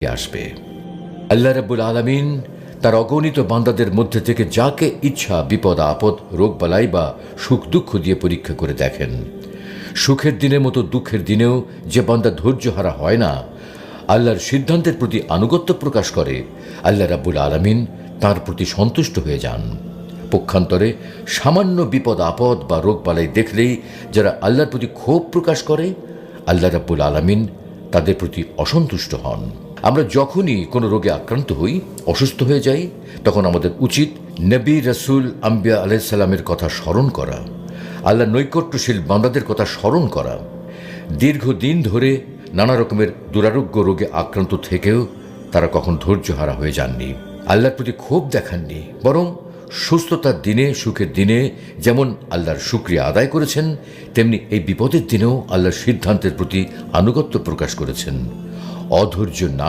আসবে। আল্লাহ রাব্বুল আলামিন তার অগণিত বান্দাদের মধ্যে থেকে যাকে ইচ্ছা বিপদ আপদ রোগবালাই বা সুখ দুঃখ দিয়ে পরীক্ষা করে দেখেন। সুখের দিনের মতো দুঃখের দিনেও যে বান্দা ধৈর্যহারা হয় না, আল্লাহর সিদ্ধান্তের প্রতি আনুগত্য প্রকাশ করে, আল্লাহ রাব্বুল আলামিন তার প্রতি সন্তুষ্ট হয়ে যান। পক্ষান্তরে সামান্য বিপদ আপদ বা রোগবালাই দেখলেই যারা আল্লাহর প্রতি ক্ষোভ প্রকাশ করে, আল্লাহ রাব্বুল আলামিন তাদের প্রতি অসন্তুষ্ট হন। আমরা যখনই কোনো রোগে আক্রান্ত হই, অসুস্থ হয়ে যাই, তখন আমাদের উচিত নবী রাসূল আম্বিয়া আলাইহিস সালামের কথা স্মরণ করা, আল্লাহর নৈকট্যশীল বান্দাদের কথা স্মরণ করা। দীর্ঘদিন ধরে নানা রকমের দুরারোগ্য রোগে আক্রান্ত থেকেও তারা কখন ধৈর্যহারা হয়ে যাননি, আল্লাহর প্রতি ক্ষোভ দেখাননি, বরং সুস্থতার দিনে সুখের দিনে যেমন আল্লাহর শুকরিয়া আদায় করেছেন, তেমনি এই বিপদের দিনেও আল্লাহর সিদ্ধান্তের প্রতি আনুগত্য প্রকাশ করেছেন। অধৈর্য না